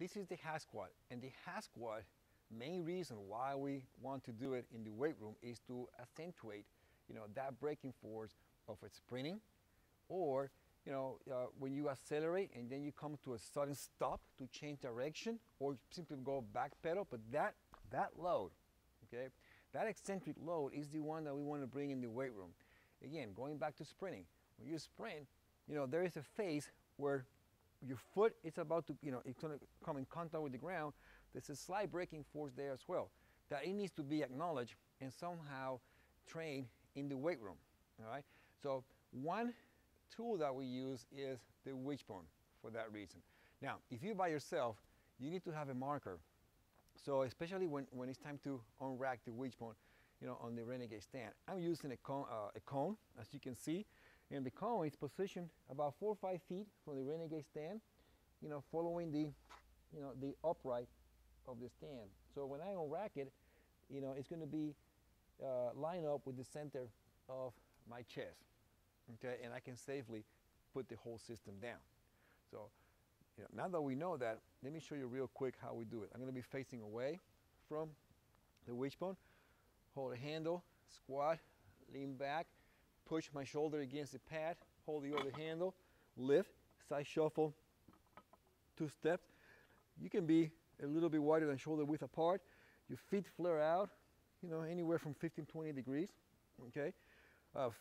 This is the hack squat, and the hack squat, main reason why we want to do it in the weight room is to accentuate, that braking force of a sprinting, or when you accelerate and then you come to a sudden stop to change direction, or simply go back pedal. But that load, okay, that eccentric load is the one that we want to bring in the weight room. Again, going back to sprinting, when you sprint, there is a phase where your foot is about to, it's going to come in contact with the ground. There's a slight braking force there as well, that it needs to be acknowledged and somehow trained in the weight room. All right. So one tool that we use is the WishBone for that reason. Now, if you're by yourself, you need to have a marker. So especially when it's time to unrack the WishBone, on the Renegade stand, I'm using a cone, as you can see. And the cone is positioned about 4 or 5 feet from the Renegade stand, following the upright of the stand. So when I unrack it, it's going to be lined up with the center of my chest, okay? And I can safely put the whole system down. So now that we know that, let me show you real quick how we do it. I'm going to be facing away from the WishBone, hold the handle, squat, lean back, push my shoulder against the pad, hold the other handle, lift, side shuffle, 2 steps. You can be a little bit wider than shoulder width apart. Your feet flare out, anywhere from 15, 20 degrees, okay?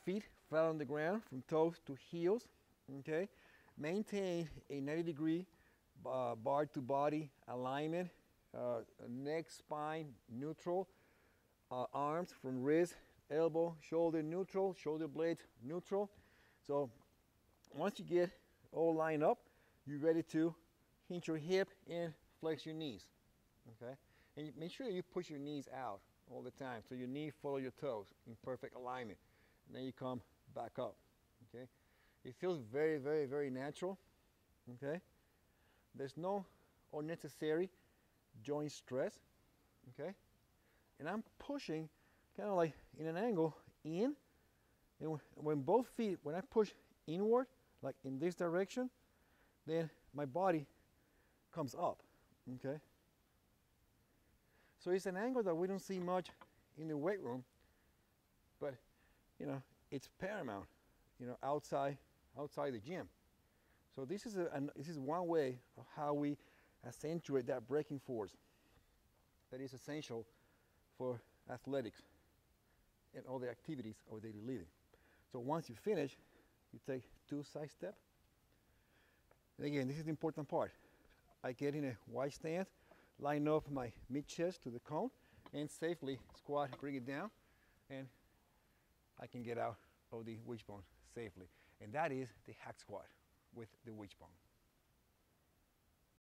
Feet flat on the ground from toes to heels, okay? Maintain a 90-degree bar to body alignment, neck, spine, neutral, arms from wrist, elbow, shoulder neutral, shoulder blades neutral. So once you get all lined up, you're ready to hinge your hip and flex your knees, okay? And make sure you push your knees out all the time, so your knees follow your toes in perfect alignment. And then you come back up, okay? It feels very, very, very natural, okay? There's no unnecessary joint stress, okay? And I'm pushing kind of like in an angle in, and when I push inward, like in this direction, then my body comes up, okay? So it's an angle that we don't see much in the weight room, but it's paramount, outside the gym. So this is one way of how we accentuate that braking force that is essential for athletics and all the activities of daily living. So once you finish, you take 2 side steps. And again, this is the important part. I get in a wide stance, line up my mid chest to the cone, and safely squat, bring it down, and I can get out of the WishBone safely. And that is the hack squat with the WishBone.